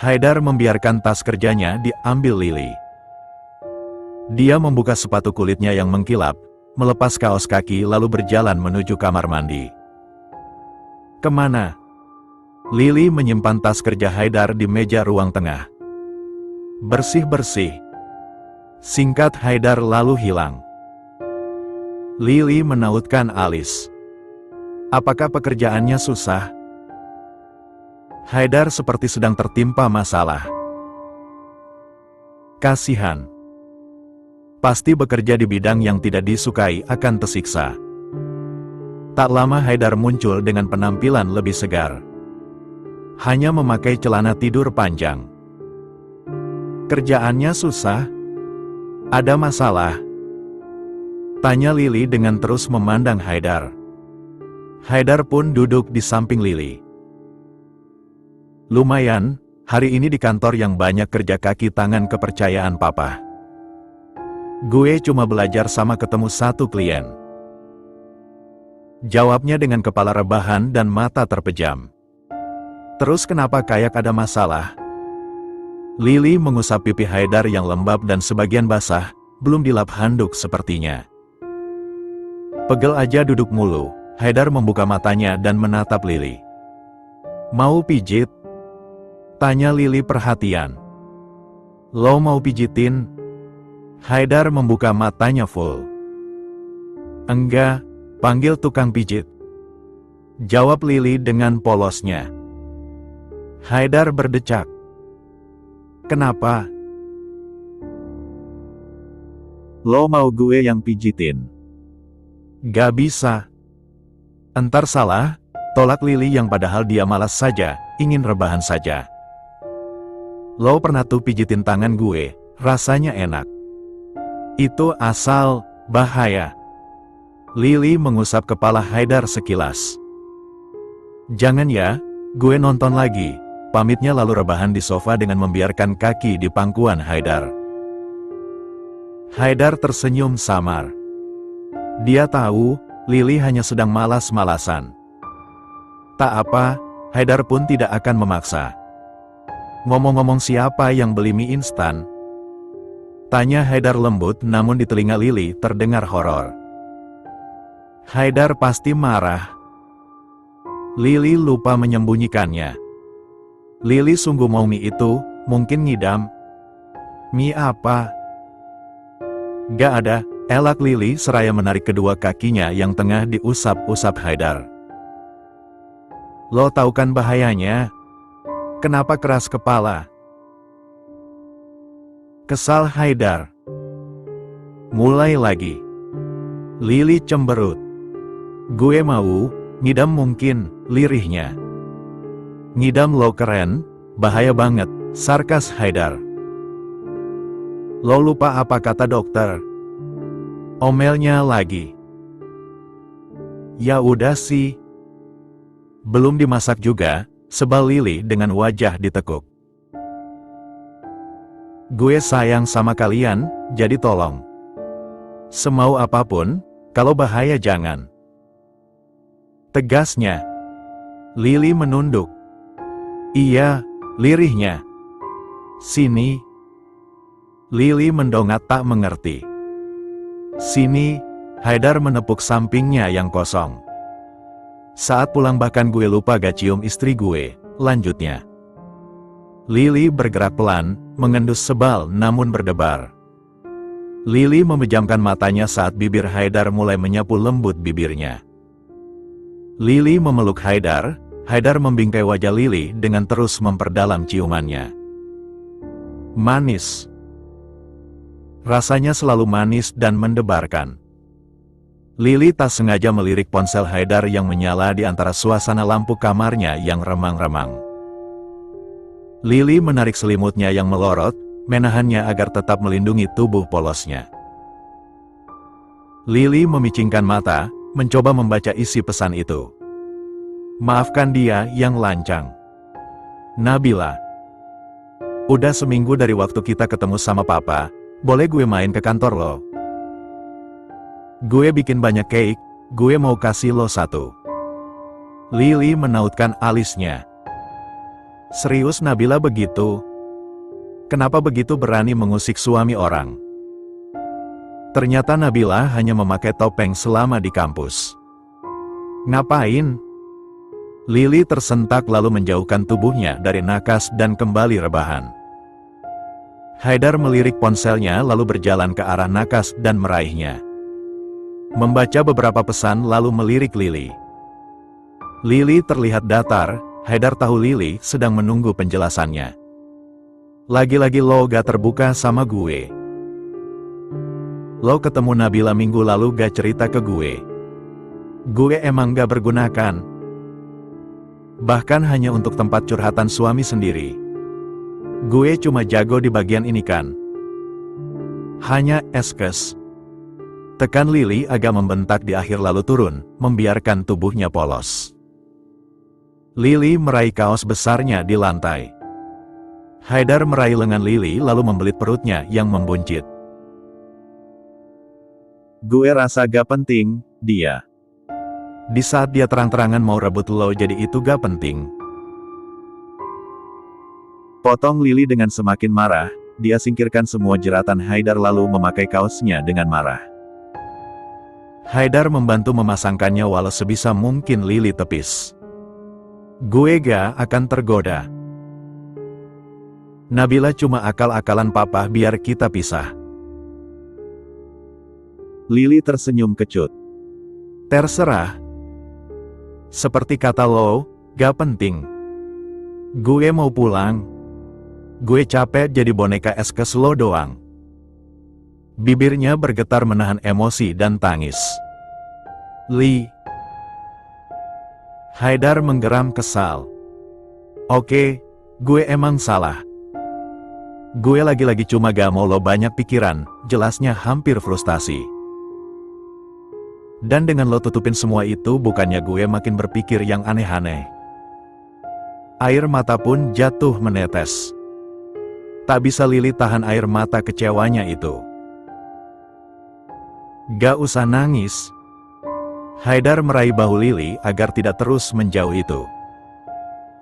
Haidar membiarkan tas kerjanya diambil Lily. Dia membuka sepatu kulitnya yang mengkilap, melepas kaos kaki lalu berjalan menuju kamar mandi. Kemana? Lily menyimpan tas kerja Haidar di meja ruang tengah. Bersih-bersih. Singkat Haidar lalu hilang. Lily menautkan alis. Apakah pekerjaannya susah? Haidar seperti sedang tertimpa masalah. Kasihan. Pasti bekerja di bidang yang tidak disukai akan tersiksa. Tak lama Haidar muncul dengan penampilan lebih segar. Hanya memakai celana tidur panjang. Kerjaannya susah? Ada masalah? Tanya Lily dengan terus memandang Haidar. Haidar pun duduk di samping Lily. Lumayan, hari ini di kantor yang banyak kerja kaki tangan kepercayaan papa. Gue cuma belajar sama ketemu satu klien. Jawabnya dengan kepala rebahan dan mata terpejam. Terus kenapa kayak ada masalah? Lily mengusap pipi Haidar yang lembab dan sebagian basah, belum dilap handuk sepertinya. Pegel aja duduk mulu, Haidar membuka matanya dan menatap Lily. Mau pijit? Tanya Lily perhatian. Lo mau pijitin? Haidar membuka matanya full. Enggak, panggil tukang pijit. Jawab Lily dengan polosnya. Haidar berdecak. Kenapa? Lo mau gue yang pijitin? Gak bisa. Entar salah, tolak Lily yang padahal dia malas saja, ingin rebahan saja. Lo pernah tuh pijitin tangan gue, rasanya enak. Itu asal, bahaya. Lily mengusap kepala Haidar sekilas. Jangan ya, gue nonton lagi, pamitnya lalu rebahan di sofa dengan membiarkan kaki di pangkuan Haidar. Haidar tersenyum samar. Dia tahu, Lily hanya sedang malas-malasan. Tak apa, Haidar pun tidak akan memaksa. Ngomong-ngomong siapa yang beli mie instan? Tanya Haidar lembut namun di telinga Lily terdengar horor. Haidar pasti marah. Lily lupa menyembunyikannya. Lily sungguh mau mie itu, mungkin ngidam. Mie apa? Gak ada, elak Lily seraya menarik kedua kakinya yang tengah diusap-usap Haidar. Lo tahu kan bahayanya? Kenapa keras kepala? Kesal Haidar. Mulai lagi. Lily cemberut. Gue mau, ngidam mungkin, lirihnya. Ngidam lo keren, bahaya banget, sarkas Haidar. Lo lupa apa kata dokter? Omelnya lagi. Ya udah sih. Belum dimasak juga, sebal Lily dengan wajah ditekuk. Gue sayang sama kalian, jadi tolong. Semau apapun, kalau bahaya jangan. Tegasnya. Lily menunduk. Iya, lirihnya. Sini. Lily mendongak tak mengerti. Sini, Haidar menepuk sampingnya yang kosong. Saat pulang bahkan gue lupa gak cium istri gue, lanjutnya. Lily bergerak pelan, mengendus sebal namun berdebar. Lily memejamkan matanya saat bibir Haidar mulai menyapu lembut bibirnya. Lily memeluk Haidar, Haidar membingkai wajah Lily dengan terus memperdalam ciumannya. Manis. Rasanya selalu manis dan mendebarkan. Lily tak sengaja melirik ponsel Haidar yang menyala di antara suasana lampu kamarnya yang remang-remang. Lily menarik selimutnya yang melorot, menahannya agar tetap melindungi tubuh polosnya. Lily memicingkan mata, mencoba membaca isi pesan itu. Maafkan dia yang lancang. Nabila. Udah seminggu dari waktu kita ketemu sama papa, boleh gue main ke kantor lo? Gue bikin banyak cake, gue mau kasih lo satu. Lily menautkan alisnya. Serius Nabila begitu? Kenapa begitu berani mengusik suami orang? Ternyata Nabila hanya memakai topeng selama di kampus. Ngapain? Lili tersentak lalu menjauhkan tubuhnya dari Nakas dan kembali rebahan. Haidar melirik ponselnya lalu berjalan ke arah Nakas dan meraihnya. Membaca beberapa pesan lalu melirik Lili. Lili terlihat datar, Haidar tahu Lili sedang menunggu penjelasannya. Lagi-lagi lo gak terbuka sama gue. Lo ketemu Nabila minggu lalu gak cerita ke gue. Gue emang gak bergunakan. Bahkan hanya untuk tempat curhatan suami sendiri. Gue cuma jago di bagian ini kan. Hanya eskes. Tekan Lili agak membentak di akhir lalu turun, membiarkan tubuhnya polos. Lili meraih kaos besarnya di lantai. Haidar meraih lengan Lili lalu membelit perutnya yang membuncit. Gue rasa gak penting, dia. Di saat dia terang-terangan mau rebut lo jadi itu gak penting. Potong Lili dengan semakin marah, dia singkirkan semua jeratan Haidar lalu memakai kaosnya dengan marah. Haidar membantu memasangkannya walau sebisa mungkin Lili tepis. Gue gak akan tergoda. Nabila cuma akal-akalan papa biar kita pisah. Lili tersenyum kecut. Terserah. Seperti kata lo, gak penting. Gue mau pulang. Gue capek jadi boneka eskes lo doang. Bibirnya bergetar menahan emosi dan tangis. Li. Haidar menggeram kesal. Oke, gue emang salah. Gue lagi-lagi cuma gak mau lo banyak pikiran, jelasnya hampir frustasi. Dan dengan lo tutupin semua itu bukannya gue makin berpikir yang aneh-aneh. Air mata pun jatuh menetes. Tak bisa Lili tahan air mata kecewanya itu. Gak usah nangis. Haidar meraih bahu Lili agar tidak terus menjauh itu.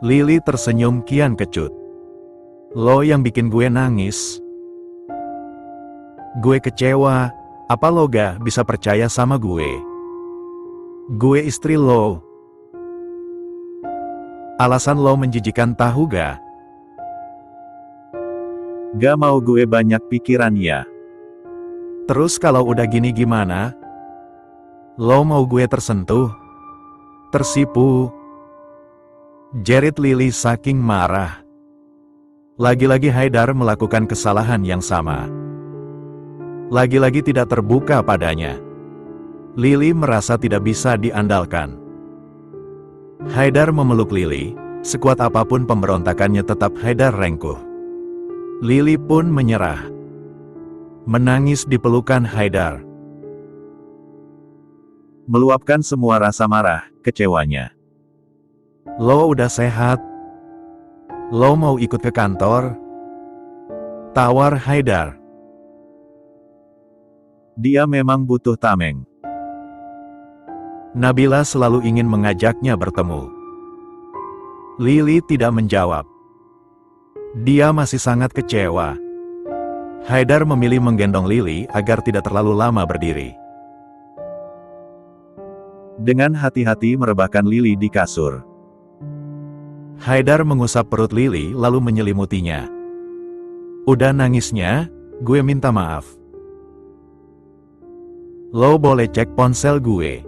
Lili tersenyum kian kecut. Lo yang bikin gue nangis. Gue kecewa, apa lo gak bisa percaya sama gue? Gue istri lo. Alasan lo menjijikan tahu gak? Gak mau gue banyak pikiran ya. Terus kalau udah gini gimana? Lo mau gue tersentuh? Tersipu? Jerit Lili saking marah. Lagi-lagi Haidar melakukan kesalahan yang sama. Lagi-lagi tidak terbuka padanya. Lili merasa tidak bisa diandalkan. Haidar memeluk Lili, sekuat apapun pemberontakannya tetap Haidar rengkuh. Lili pun menyerah. Menangis di pelukan Haidar. Meluapkan semua rasa marah, kecewanya. Lo udah sehat? Lo mau ikut ke kantor? Tawar Haidar. Dia memang butuh tameng. Nabila selalu ingin mengajaknya bertemu. Lili tidak menjawab. Dia masih sangat kecewa. Haidar memilih menggendong Lili agar tidak terlalu lama berdiri. Dengan hati-hati merebahkan Lili di kasur. Haidar mengusap perut Lili lalu menyelimutinya. Udah nangisnya, gue minta maaf. Lo boleh cek ponsel gue.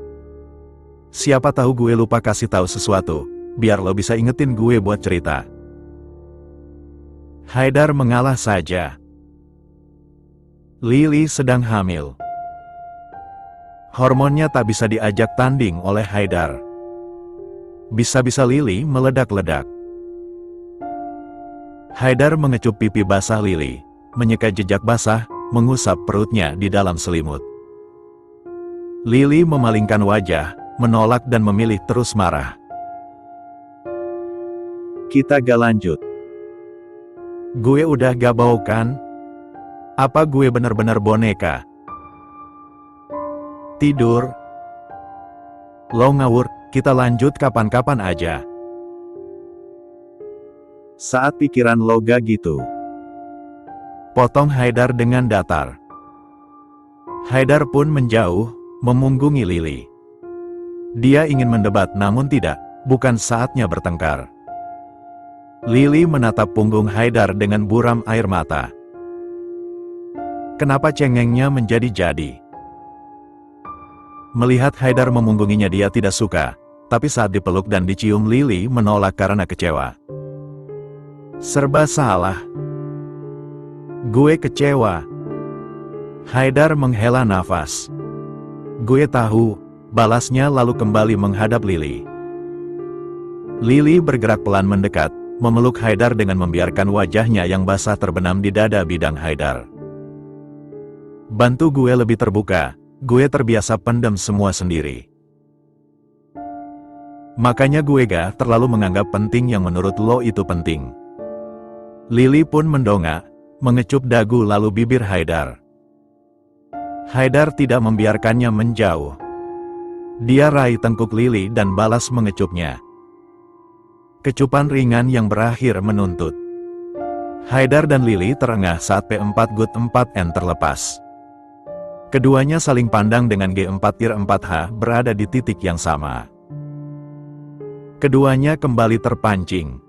Siapa tahu gue lupa kasih tahu sesuatu, biar lo bisa ingetin gue buat cerita. Haidar mengalah saja. Lili sedang hamil. Hormonnya tak bisa diajak tanding oleh Haidar. Bisa-bisa Lili meledak-ledak. Haidar mengecup pipi basah Lili, menyeka jejak basah, mengusap perutnya di dalam selimut. Lili memalingkan wajah, menolak dan memilih terus marah. Kita gak lanjut. Gue udah gak bau kan? Apa gue bener-bener boneka? Tidur. Lo ngawur, kita lanjut kapan-kapan aja. Saat pikiran loga gitu. Potong Haidar dengan datar. Haidar pun menjauh, memunggungi Lili. Dia ingin mendebat namun tidak, bukan saatnya bertengkar. Lili menatap punggung Haidar dengan buram air mata. Kenapa cengengnya menjadi-jadi? Melihat Haidar memunggunginya dia tidak suka, tapi saat dipeluk dan dicium Lili menolak karena kecewa. Serba salah. Gue kecewa. Haidar menghela nafas. Gue tahu, balasnya lalu kembali menghadap Lili. Lili bergerak pelan mendekat, memeluk Haidar dengan membiarkan wajahnya yang basah terbenam di dada bidang Haidar. Bantu gue lebih terbuka, gue terbiasa pendam semua sendiri. Makanya gue gak terlalu menganggap penting yang menurut lo itu penting. Lili pun mendongak, mengecup dagu lalu bibir Haidar. Haidar tidak membiarkannya menjauh. Dia raih tengkuk Lili dan balas mengecupnya. Kecupan ringan yang berakhir menuntut. Haidar dan Lili terengah saat P4GUT4N terlepas. Keduanya saling pandang dengan G4IR4H berada di titik yang sama. Keduanya kembali terpancing.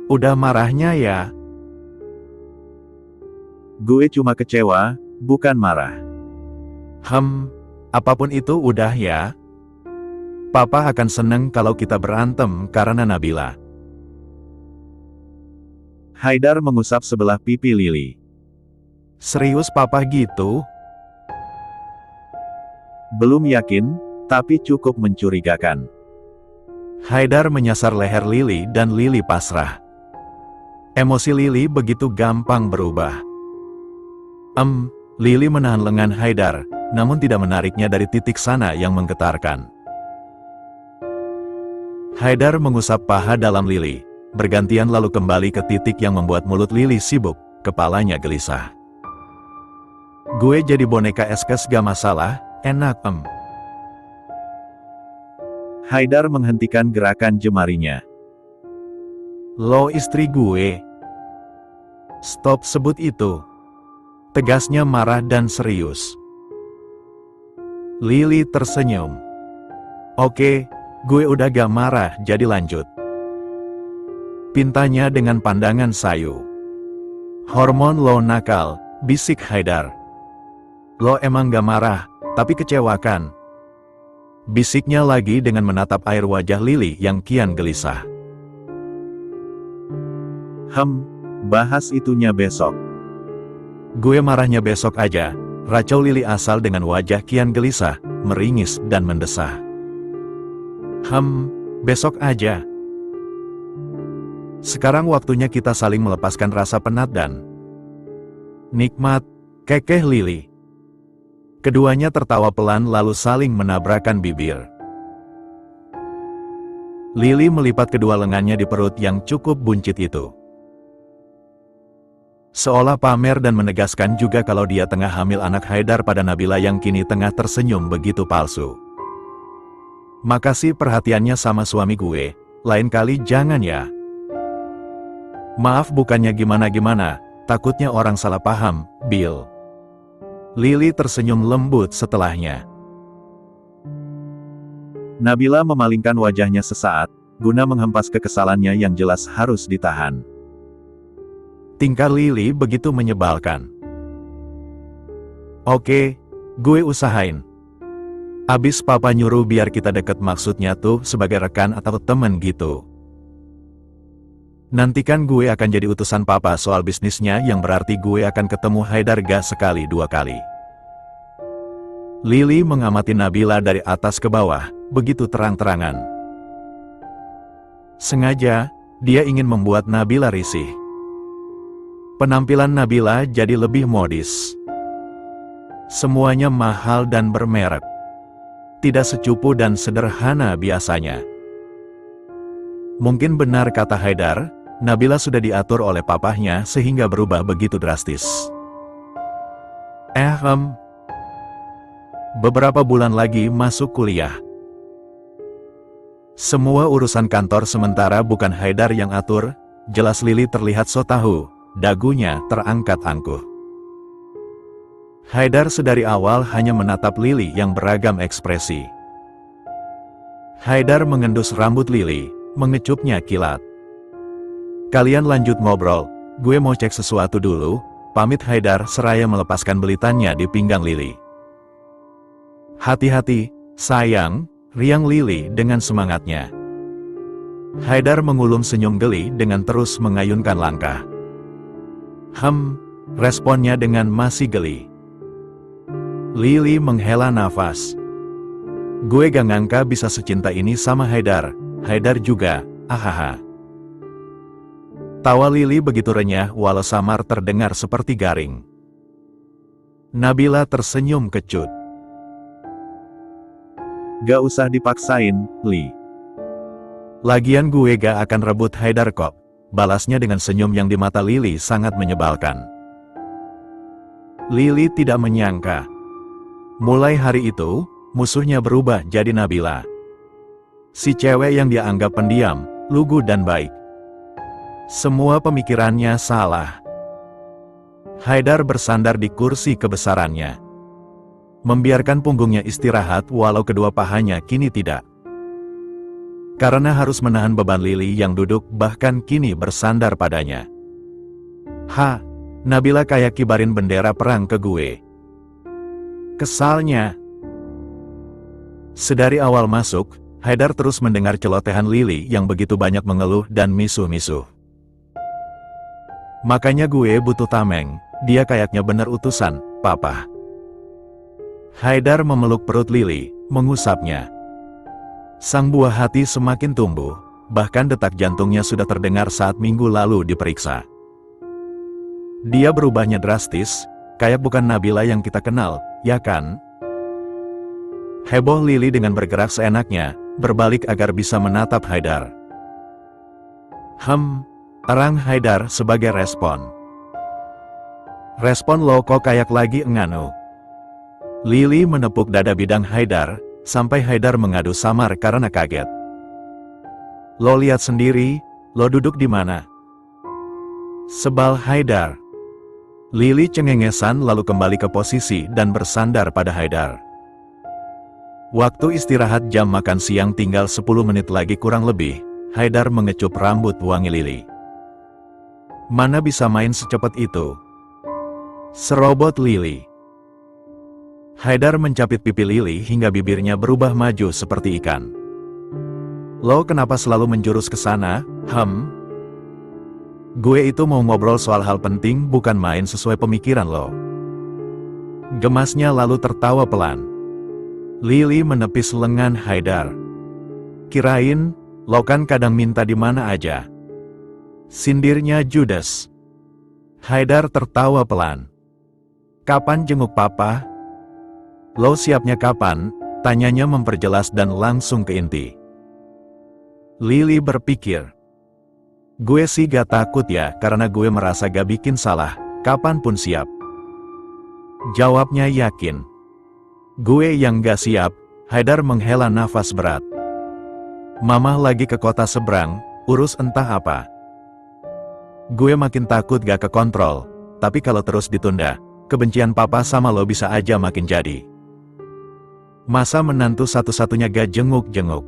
Udah marahnya ya? Gue cuma kecewa, bukan marah. Apapun itu udah ya. Papa akan seneng kalau kita berantem karena Nabila. Haidar mengusap sebelah pipi Lili. Serius papa gitu? Belum yakin, tapi cukup mencurigakan. Haidar menyasar leher Lili dan Lili pasrah. Emosi Lili begitu gampang berubah. Lili menahan lengan Haidar, namun tidak menariknya dari titik sana yang menggetarkan. Haidar mengusap paha dalam Lili, bergantian lalu kembali ke titik yang membuat mulut Lili sibuk, kepalanya gelisah. Gue jadi boneka eskes gak masalah, enak Haidar menghentikan gerakan jemarinya. Lo istri gue. Stop sebut itu. Tegasnya marah dan serius. Lili tersenyum. Oke, gue udah gak marah jadi lanjut. Pintanya dengan pandangan sayu. Hormon lo nakal, bisik Haidar. Lo emang gak marah, tapi kecewakan. Bisiknya lagi dengan menatap air wajah Lili yang kian gelisah. Bahas itunya besok. Gue marahnya besok aja, racau Lili asal dengan wajah kian gelisah, meringis dan mendesah. Besok aja. Sekarang waktunya kita saling melepaskan rasa penat dan nikmat, kekeh Lili. Keduanya tertawa pelan lalu saling menabrakkan bibir. Lili melipat kedua lengannya di perut yang cukup buncit itu. Seolah pamer dan menegaskan juga kalau dia tengah hamil anak Haidar pada Nabila yang kini tengah tersenyum begitu palsu. Makasih perhatiannya sama suami gue, lain kali jangan ya. Maaf bukannya gimana-gimana, takutnya orang salah paham, Bill. Lili tersenyum lembut setelahnya. Nabila memalingkan wajahnya sesaat, guna menghempas kekesalannya yang jelas harus ditahan. Tingkah Lili begitu menyebalkan. Oke, gue usahain. Abis papa nyuruh biar kita deket maksudnya tuh sebagai rekan atau temen gitu. Nantikan gue akan jadi utusan papa soal bisnisnya yang berarti gue akan ketemu Haidar gak sekali dua kali. Lili mengamati Nabila dari atas ke bawah, begitu terang-terangan. Sengaja, dia ingin membuat Nabila risih. Penampilan Nabila jadi lebih modis. Semuanya mahal dan bermerek. Tidak secupu dan sederhana biasanya. Mungkin benar kata Haidar, Nabila sudah diatur oleh papahnya sehingga berubah begitu drastis. Beberapa bulan lagi masuk kuliah. Semua urusan kantor sementara bukan Haidar yang atur, jelas Lili terlihat so tahu, dagunya terangkat angkuh. Haidar sedari awal hanya menatap Lili yang beragam ekspresi. Haidar mengendus rambut Lili, mengecupnya kilat. Kalian lanjut ngobrol, gue mau cek sesuatu dulu, pamit Haidar seraya melepaskan belitannya di pinggang Lili. Hati-hati, sayang, riang Lili dengan semangatnya. Haidar mengulum senyum geli dengan terus mengayunkan langkah. Responnya dengan masih geli. Lili menghela nafas. Gue gak ngangka bisa secinta ini sama Haidar, Haidar juga, ahaha. Tawa Lili begitu renyah walau samar terdengar seperti garing. Nabila tersenyum kecut. Gak usah dipaksain, Li. Lagian gue gak akan rebut Haidar kok, balasnya dengan senyum yang di mata Lili sangat menyebalkan. Lili tidak menyangka. Mulai hari itu, musuhnya berubah jadi Nabila. Si cewek yang dia anggap pendiam, lugu dan baik. Semua pemikirannya salah. Haidar bersandar di kursi kebesarannya. Membiarkan punggungnya istirahat walau kedua pahanya kini tidak. Karena harus menahan beban Lili yang duduk bahkan kini bersandar padanya. Nabila kayak kibarin bendera perang ke gue. Kesalnya. Sedari awal masuk, Haidar terus mendengar celotehan Lili yang begitu banyak mengeluh dan misuh-misuh. Makanya gue butuh tameng, dia kayaknya bener utusan, papa. Haidar memeluk perut Lili, mengusapnya. Sang buah hati semakin tumbuh, bahkan detak jantungnya sudah terdengar saat minggu lalu diperiksa. Dia berubahnya drastis, kayak bukan Nabila yang kita kenal, ya kan? Heboh Lili dengan bergerak seenaknya, berbalik agar bisa menatap Haidar. Erang Haidar sebagai respon. Respon lo kok kayak lagi enganu. Lili menepuk dada bidang Haidar, sampai Haidar mengadu samar karena kaget. Lo lihat sendiri, lo duduk di mana? Sebal Haidar. Lili cengengesan lalu kembali ke posisi dan bersandar pada Haidar. Waktu istirahat jam makan siang tinggal 10 menit lagi kurang lebih, Haidar mengecup rambut wangi Lili. Mana bisa main secepat itu? Serobot Lili. Haidar mencapit pipi Lili hingga bibirnya berubah maju seperti ikan. Lo kenapa selalu menjurus ke sana, Gue itu mau ngobrol soal hal penting bukan main sesuai pemikiran lo. Gemasnya lalu tertawa pelan. Lili menepis lengan Haidar. Kirain, lo kan kadang minta di mana aja. Sindirnya judes. Haidar tertawa pelan. Kapan jenguk papa? Lo siapnya kapan? Tanyanya memperjelas dan langsung ke inti. Lili berpikir. Gue sih gak takut ya karena gue merasa gak bikin salah, kapanpun siap. Jawabnya yakin. Gue yang gak siap, Haidar menghela nafas berat. Mamah lagi ke kota seberang, urus entah apa. Gue makin takut gak kekontrol, tapi kalau terus ditunda, kebencian papa sama lo bisa aja makin jadi. Masa menantu satu-satunya gak jenguk-jenguk.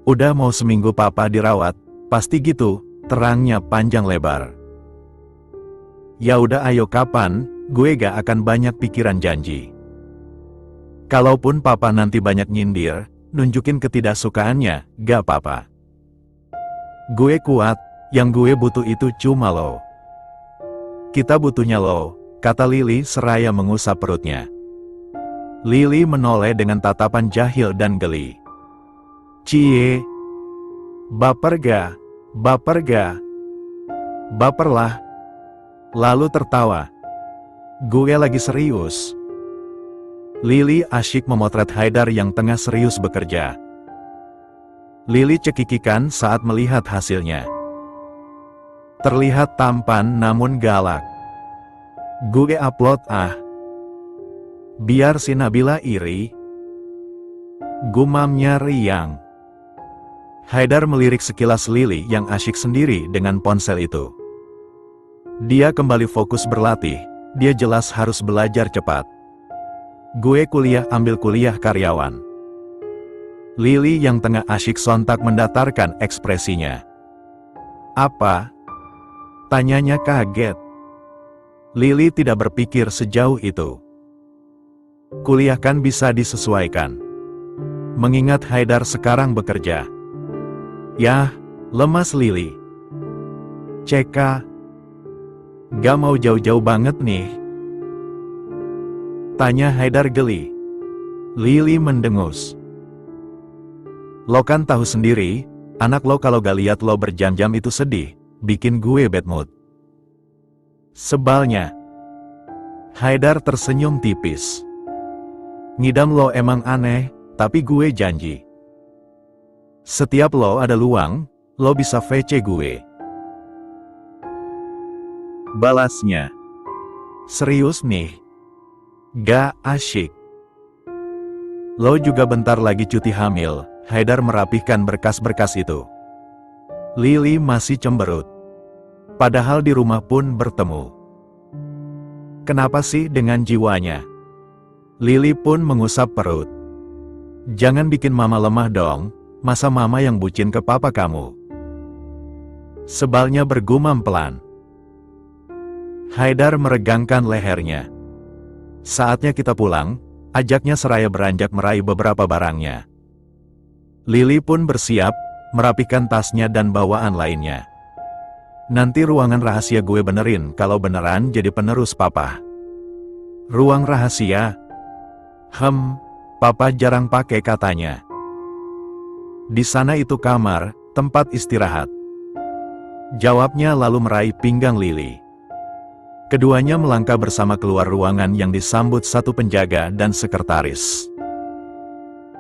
Udah mau seminggu papa dirawat, pasti gitu, terangnya panjang lebar. Ya udah ayo kapan, gue gak akan banyak pikiran janji. Kalaupun papa nanti banyak nyindir, nunjukin ketidaksukaannya, gak apa-apa. Gue kuat, yang gue butuh itu cuma lo. Kita butuhnya lo, kata Lili seraya mengusap perutnya. Lili menoleh dengan tatapan jahil dan geli. Cie. Baper ga? Baper ga? Baperlah. Lalu tertawa. Gue lagi serius. Lili asyik memotret Haidar yang tengah serius bekerja. Lili cekikikan saat melihat hasilnya. Terlihat tampan namun galak. Gue upload biar si Nabila iri. Gumamnya riang. Haidar melirik sekilas Lily yang asyik sendiri dengan ponsel itu. Dia kembali fokus berlatih, dia jelas harus belajar cepat. Gue kuliah ambil kuliah karyawan. Lily yang tengah asyik sontak mendatarkan ekspresinya. Apa? Tanyanya kaget. Lily tidak berpikir sejauh itu. Kuliah kan bisa disesuaikan. Mengingat Haidar sekarang bekerja. Yah, lemas Lily. CK. Gak mau jauh-jauh banget nih. Tanya Haidar geli. Lily mendengus. Lo kan tahu sendiri, anak lo kalau gak lihat lo berjam-jam itu sedih, bikin gue bad mood. Sebalnya. Haidar tersenyum tipis. Ngidam lo emang aneh, tapi gue janji. Setiap lo ada luang, lo bisa VC gue. Balasnya. Serius nih. Gak asyik. Lo juga bentar lagi cuti hamil. Haidar merapihkan berkas-berkas itu. Lily masih cemberut. Padahal di rumah pun bertemu. Kenapa sih dengan jiwanya? Lily pun mengusap perut. Jangan bikin mama lemah dong. Masa mama yang bucin ke papa kamu? Sebalnya bergumam pelan. Haidar meregangkan lehernya. Saatnya kita pulang, ajaknya seraya beranjak meraih beberapa barangnya. Lily pun bersiap, merapikan tasnya dan bawaan lainnya. Nanti ruangan rahasia gue benerin kalau beneran jadi penerus papa. Ruang rahasia? Papa jarang pakai katanya. Di sana itu kamar, tempat istirahat. Jawabnya lalu meraih pinggang Lily. Keduanya melangkah bersama keluar ruangan yang disambut satu penjaga dan sekretaris.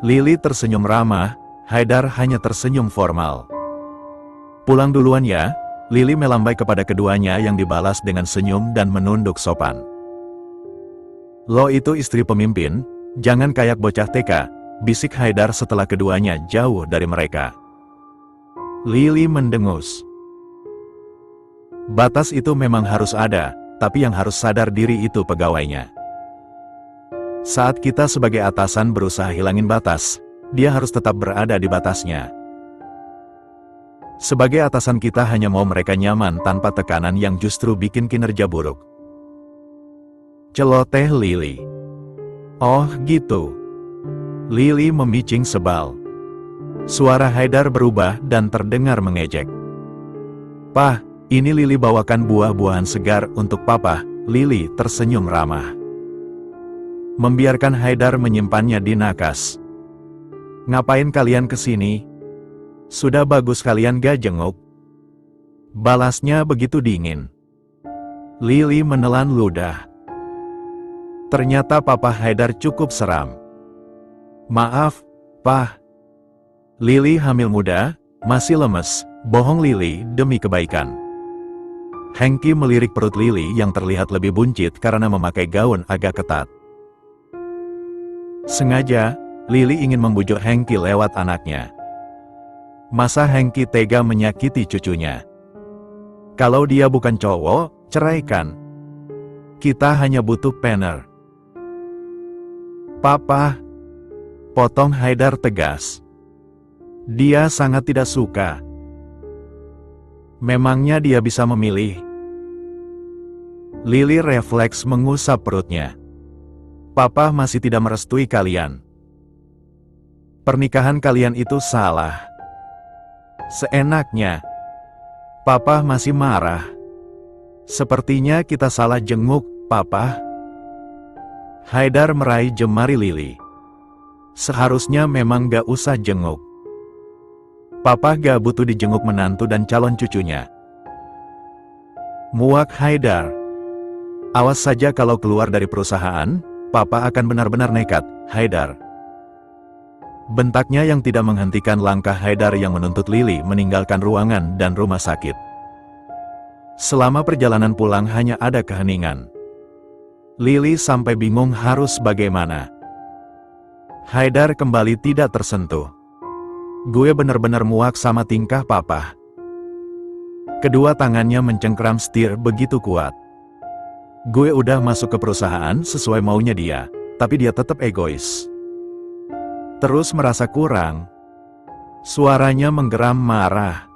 Lily tersenyum ramah, Haidar hanya tersenyum formal. Pulang duluan ya, Lily melambai kepada keduanya yang dibalas dengan senyum dan menunduk sopan. Lo itu istri pemimpin, jangan kayak bocah TK. Bisik Haidar setelah keduanya jauh dari mereka. Lily mendengus. Batas itu memang harus ada, tapi yang harus sadar diri itu pegawainya. Saat kita sebagai atasan berusaha hilangin batas, dia harus tetap berada di batasnya. Sebagai atasan kita hanya mau mereka nyaman tanpa tekanan yang justru bikin kinerja buruk. Celoteh Lily. Oh gitu. Lily memicing sebal. Suara Haidar berubah dan terdengar mengejek. Pah, ini Lily bawakan buah-buahan segar untuk papa. Lily tersenyum ramah. Membiarkan Haidar menyimpannya di nakas. Ngapain kalian kesini? Sudah bagus kalian gak jenguk. Balasnya begitu dingin. Lily menelan ludah. Ternyata papa Haidar cukup seram. Maaf, Pah. Lily hamil muda, masih lemes, bohong Lily demi kebaikan. Hengki melirik perut Lily yang terlihat lebih buncit karena memakai gaun agak ketat. Sengaja, Lily ingin membujuk Hengki lewat anaknya. Masa Hengki tega menyakiti cucunya? Kalau dia bukan cowok, ceraikan. Kita hanya butuh partner. Papa. Potong Haidar tegas. Dia sangat tidak suka. Memangnya dia bisa memilih? Lily refleks mengusap perutnya. Papa masih tidak merestui kalian. Pernikahan kalian itu salah. Seenaknya. Papa masih marah. Sepertinya kita salah jenguk, Papa. Haidar meraih jemari Lily. Seharusnya memang gak usah jenguk. Papa gak butuh dijenguk menantu dan calon cucunya. Muak Haidar. Awas saja kalau keluar dari perusahaan, Papa akan benar-benar nekat, Haidar. Bentaknya yang tidak menghentikan langkah Haidar yang menuntut Lily meninggalkan ruangan dan rumah sakit. Selama perjalanan pulang hanya ada keheningan. Lily sampai bingung harus bagaimana. Haidar kembali tidak tersentuh. Gue bener-bener muak sama tingkah papa. Kedua tangannya mencengkram setir begitu kuat. Gue udah masuk ke perusahaan sesuai maunya dia, tapi dia tetap egois. Terus merasa kurang. Suaranya menggeram marah.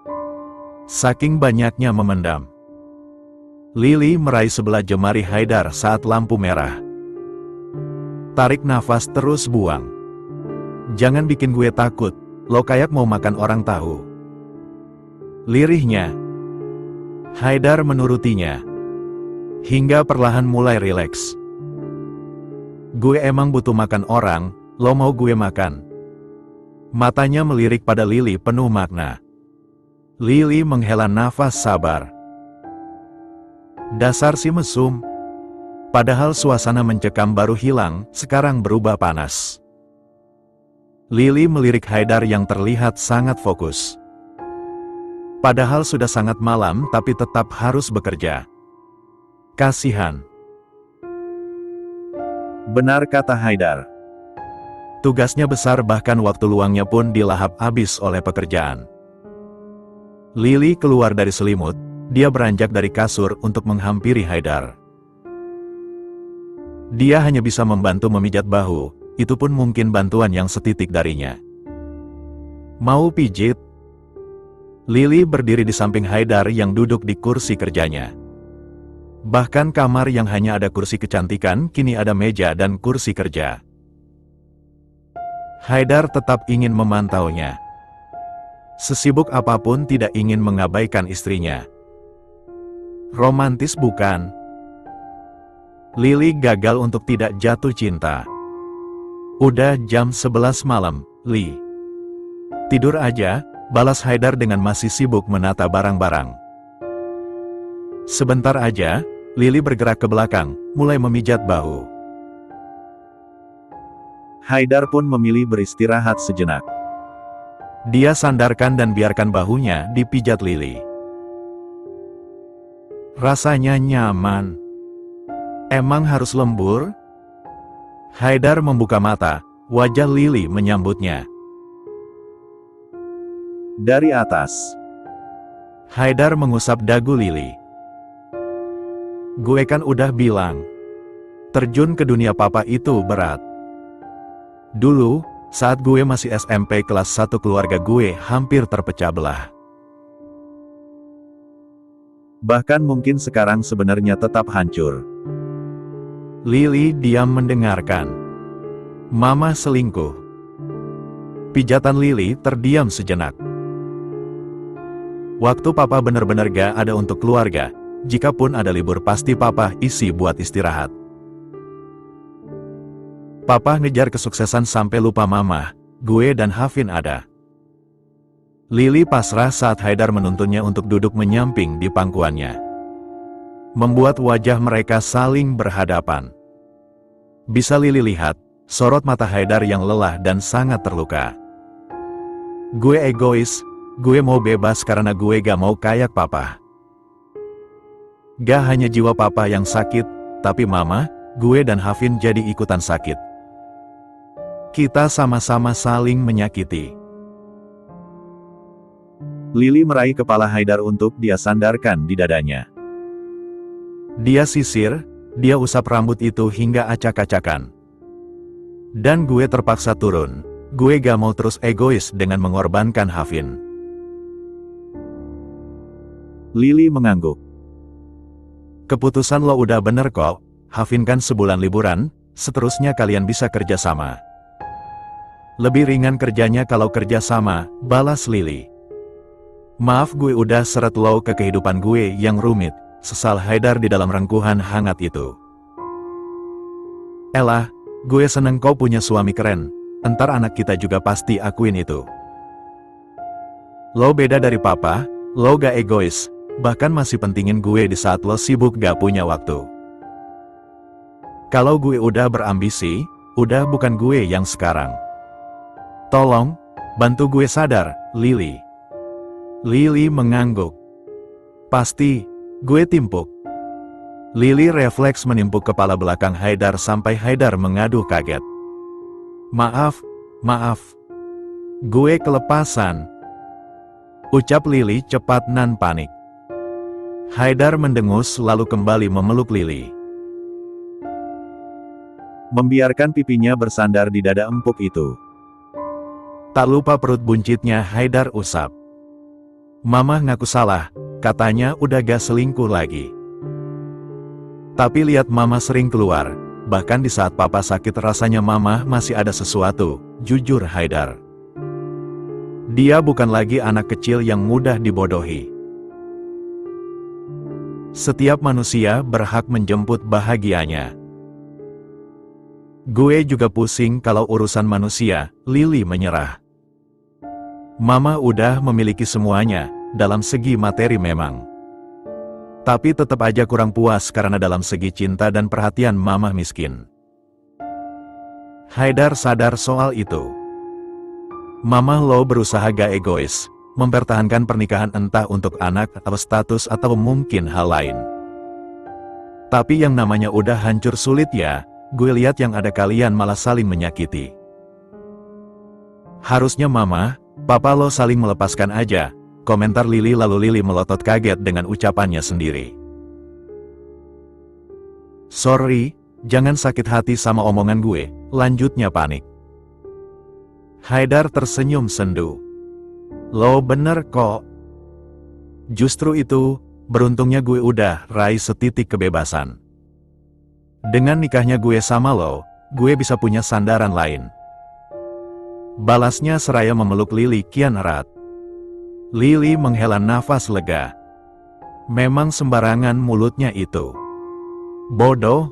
Saking banyaknya memendam. Lily meraih sebelah jemari Haidar saat lampu merah. Tarik nafas terus buang. Jangan bikin gue takut, lo kayak mau makan orang tahu. Lirihnya. Haidar menurutinya. Hingga perlahan mulai rileks. Gue emang butuh makan orang, lo mau gue makan. Matanya melirik pada Lily penuh makna. Lily menghela nafas sabar. Dasar si mesum. Padahal suasana mencekam baru hilang, sekarang berubah panas. Lily melirik Haidar yang terlihat sangat fokus. Padahal sudah sangat malam tapi tetap harus bekerja. Kasihan. Benar kata Haidar. Tugasnya besar bahkan waktu luangnya pun dilahap habis oleh pekerjaan. Lily keluar dari selimut, dia beranjak dari kasur untuk menghampiri Haidar. Dia hanya bisa membantu memijat bahu, itu pun mungkin bantuan yang setitik darinya. Mau pijit? Lily berdiri di samping Haidar yang duduk di kursi kerjanya. Bahkan kamar yang hanya ada kursi kecantikan, kini ada meja dan kursi kerja. Haidar tetap ingin memantaunya. Sesibuk apapun tidak ingin mengabaikan istrinya. Romantis bukan? Lily gagal untuk tidak jatuh cinta. Udah jam 11 malam, Li. Tidur aja, balas Haidar dengan masih sibuk menata barang-barang. Sebentar aja, Lily bergerak ke belakang, mulai memijat bahu. Haidar pun memilih beristirahat sejenak. Dia sandarkan dan biarkan bahunya dipijat Lily. Rasanya nyaman. Emang harus lembur? Haidar membuka mata, wajah Lily menyambutnya. Dari atas. Haidar mengusap dagu Lily. Gue kan udah bilang, terjun ke dunia papa itu berat. Dulu, saat gue masih SMP kelas 1 keluarga gue hampir terpecah belah. Bahkan mungkin sekarang sebenarnya tetap hancur. Lily diam mendengarkan. Mama selingkuh. Pijatan Lily terdiam sejenak. Waktu papa benar-benar gak ada untuk keluarga, jikapun ada libur pasti papa isi buat istirahat. Papa ngejar kesuksesan sampai lupa mama, gue dan Hafin ada. Lily pasrah saat Haidar menuntunnya untuk duduk menyamping di pangkuannya. Membuat wajah mereka saling berhadapan. Bisa Lily lihat, sorot mata Haidar yang lelah dan sangat terluka. Gue egois, gue mau bebas karena gue gak mau kayak papa. Gak hanya jiwa papa yang sakit, tapi mama, gue dan Hafin jadi ikutan sakit. Kita sama-sama saling menyakiti. Lily meraih kepala Haidar untuk dia sandarkan di dadanya. Dia sisir, dia usap rambut itu hingga acak-acakan. Dan gue terpaksa turun, gue gak mau terus egois dengan mengorbankan Hafin. Lily mengangguk. Keputusan lo udah bener kok, Hafin kan sebulan liburan, seterusnya kalian bisa kerja sama. Lebih ringan kerjanya kalau kerja sama, balas Lily. Maaf gue udah seret lo ke kehidupan gue yang rumit, sesal Haidar di dalam rengkuhan hangat itu. Elah, gue seneng kau punya suami keren, entar anak kita juga pasti akuin itu. Lo beda dari papa, lo gak egois, bahkan masih pentingin gue di saat lo sibuk gak punya waktu. Kalau gue udah berambisi, udah bukan gue yang sekarang. Tolong, bantu gue sadar, Lily. Lily mengangguk. Pasti, gue timpuk. Lily refleks menimpuk kepala belakang Haidar sampai Haidar mengaduh kaget. Maaf, maaf. Gue kelepasan, ucap Lili cepat nan panik. Haidar mendengus lalu kembali memeluk Lili. Membiarkan pipinya bersandar di dada empuk itu. Tak lupa perut buncitnya Haidar usap. Mama ngaku salah, katanya udah gak selingkuh lagi. Tapi lihat mama sering keluar, bahkan di saat papa sakit rasanya mama masih ada sesuatu, jujur Haidar. Dia bukan lagi anak kecil yang mudah dibodohi. Setiap manusia berhak menjemput bahagianya. Gue juga pusing kalau urusan manusia, Lili menyerah. Mama udah memiliki semuanya, dalam segi materi memang. Tapi tetap aja kurang puas karena dalam segi cinta dan perhatian mama miskin. Haidar sadar soal itu. Mama lo berusaha gak egois, mempertahankan pernikahan entah untuk anak atau status atau mungkin hal lain. Tapi yang namanya udah hancur sulit ya, gue lihat yang ada kalian malah saling menyakiti. Harusnya mama, papa lo saling melepaskan aja, komentar Lili lalu Lili melotot kaget dengan ucapannya sendiri. Sorry, jangan sakit hati sama omongan gue, lanjutnya panik. Haidar tersenyum sendu. Lo bener kok. Justru itu, beruntungnya gue udah raih setitik kebebasan. Dengan nikahnya gue sama lo, gue bisa punya sandaran lain. Balasnya seraya memeluk Lili kian erat. Lili menghela nafas lega. Memang sembarangan mulutnya itu. Bodoh.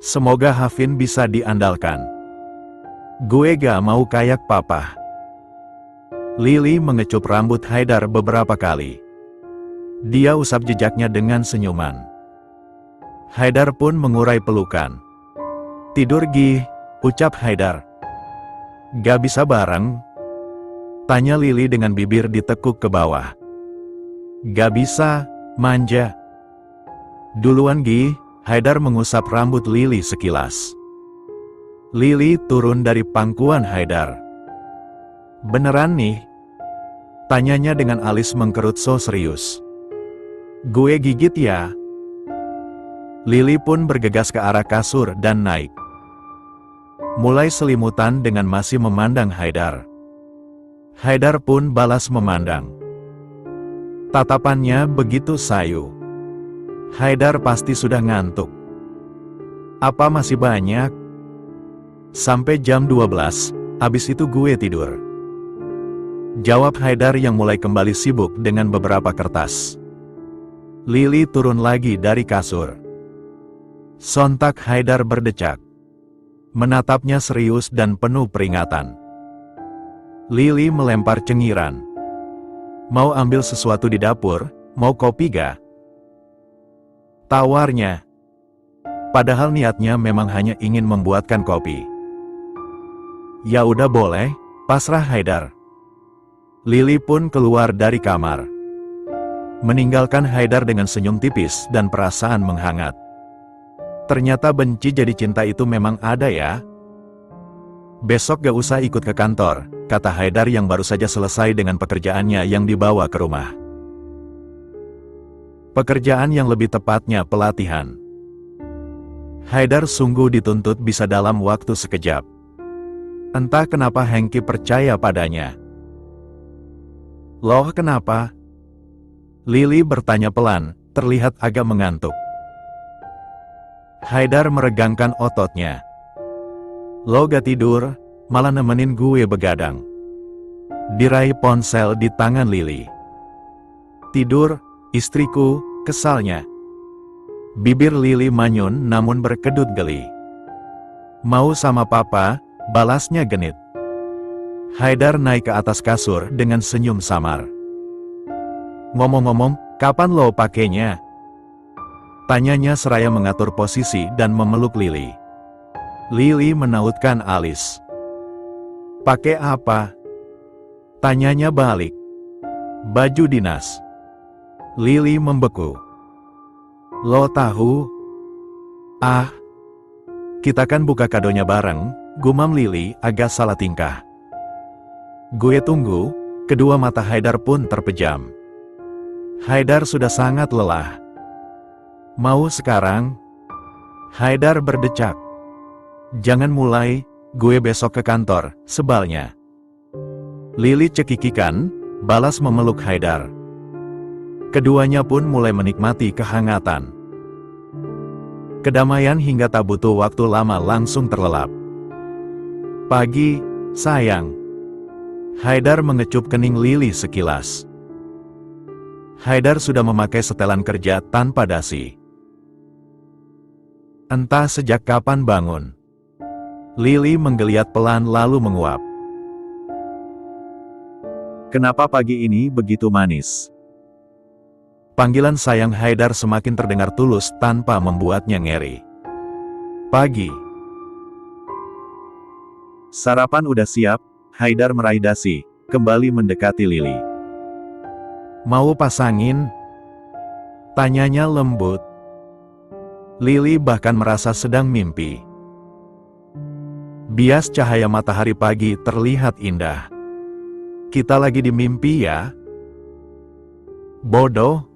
Semoga Hafin bisa diandalkan. Gue gak mau kayak papa. Lili mengecup rambut Haidar beberapa kali. Dia usap jejaknya dengan senyuman. Haidar pun mengurai pelukan. Tidur Gi, ucap Haidar. Gak bisa bareng? Tanya Lili dengan bibir ditekuk ke bawah. Gak bisa, manja. Duluan Gi, Haidar mengusap rambut Lili sekilas. Lili turun dari pangkuan Haidar. Beneran nih? Tanyanya dengan alis mengkerut so serius. Gue gigit ya? Lili pun bergegas ke arah kasur dan naik. Mulai selimutan dengan masih memandang Haidar. Haidar pun balas memandang. Tatapannya begitu sayu. Haidar pasti sudah ngantuk. Apa masih banyak? Sampai jam 12, abis itu gue tidur. Jawab Haidar yang mulai kembali sibuk dengan beberapa kertas. Lili turun lagi dari kasur. Sontak Haidar berdecak. Menatapnya serius dan penuh peringatan. Lili melempar cengiran. Mau ambil sesuatu di dapur, mau kopi ga? Tawarnya. Padahal niatnya memang hanya ingin membuatkan kopi. Ya udah boleh, pasrah Haidar. Lili pun keluar dari kamar. Meninggalkan Haidar dengan senyum tipis dan perasaan menghangat. Ternyata benci jadi cinta itu memang ada ya. Besok gak usah ikut ke kantor, kata Haidar yang baru saja selesai dengan pekerjaannya yang dibawa ke rumah. Pekerjaan yang lebih tepatnya pelatihan. Haidar sungguh dituntut bisa dalam waktu sekejap. Entah kenapa Hengki percaya padanya. Loh kenapa? Lili bertanya pelan, terlihat agak mengantuk. Haidar meregangkan ototnya. Lo gak tidur, malah nemenin gue begadang. Diraih ponsel di tangan Lili. Tidur, istriku, kesalnya. Bibir Lili manyun namun berkedut geli. Mau sama papa, balasnya genit. Haidar naik ke atas kasur dengan senyum samar. Ngomong-ngomong, kapan lo pakainya? Tanyanya seraya mengatur posisi dan memeluk Lili. Lili menautkan alis. Pakai apa? Tanyanya balik. Baju dinas. Lili membeku. Lo tahu? Ah, kita kan buka kadonya bareng, gumam Lili agak salah tingkah. Gue tunggu, kedua mata Haidar pun terpejam. Haidar sudah sangat lelah. Mau sekarang? Haidar berdecak. Jangan mulai, gue besok ke kantor, sebalnya. Lili cekikikan, balas memeluk Haidar. Keduanya pun mulai menikmati kehangatan. Kedamaian hingga tak butuh waktu lama langsung terlelap. Pagi, sayang. Haidar mengecup kening Lili sekilas. Haidar sudah memakai setelan kerja tanpa dasi. Entah sejak kapan bangun. Lili menggeliat pelan lalu menguap. Kenapa pagi ini begitu manis? Panggilan sayang Haidar semakin terdengar tulus tanpa membuatnya ngeri. Pagi. Sarapan udah siap, Haidar meraih dasi, kembali mendekati Lili. Mau pasangin? Tanyanya lembut. Lili bahkan merasa sedang mimpi. Bias cahaya matahari pagi terlihat indah. Kita lagi di mimpi ya? Bodoh.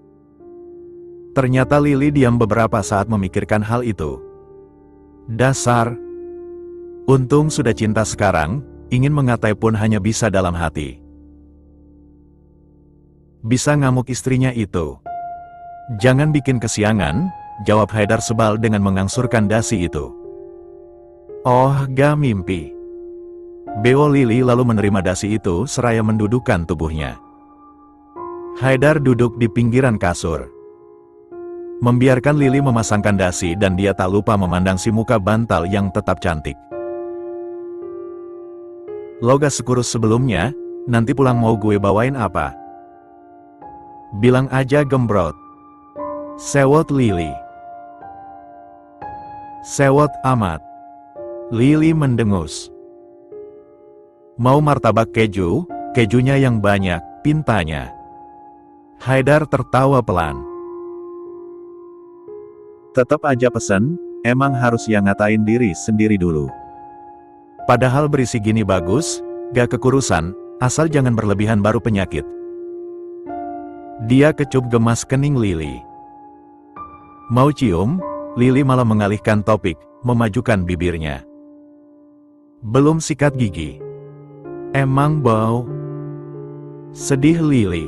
Ternyata Lili diam beberapa saat memikirkan hal itu. Dasar. Untung sudah cinta sekarang, ingin mengatai pun hanya bisa dalam hati. Bisa ngamuk istrinya itu. Jangan bikin kesiangan, jawab Haidar sebal dengan mengangsurkan dasi itu. Oh, gak mimpi. Beo Lili lalu menerima dasi itu seraya mendudukkan tubuhnya. Haidar duduk di pinggiran kasur. Membiarkan Lili memasangkan dasi dan dia tak lupa memandang si muka bantal yang tetap cantik. Lo gak sekurus sebelumnya, nanti pulang mau gue bawain apa? Bilang aja gembrot. Sewot Lili. Sewot amat. Lili mendengus. Mau martabak keju, kejunya yang banyak, pintanya. Haidar tertawa pelan. Tetap aja pesen, emang harus yang ngatain diri sendiri dulu. Padahal berisi gini bagus, gak kekurusan, asal jangan berlebihan baru penyakit. Dia kecup gemas kening Lili. Mau cium, Lili malah mengalihkan topik, memajukan bibirnya. Belum sikat gigi. Emang bau? Sedih Lili.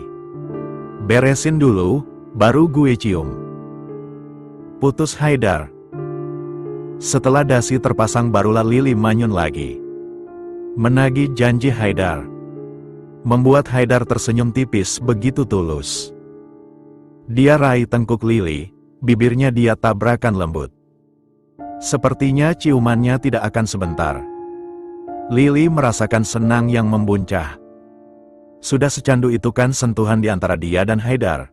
Beresin dulu, baru gue cium. Putus Haidar. Setelah dasi terpasang barulah Lili manyun lagi. Menagih janji Haidar. Membuat Haidar tersenyum tipis begitu tulus. Dia raih tengkuk Lili, bibirnya dia tabrakan lembut. Sepertinya ciumannya tidak akan sebentar. Lili merasakan senang yang membuncah. Sudah secandu itu kan sentuhan di antara dia dan Haidar.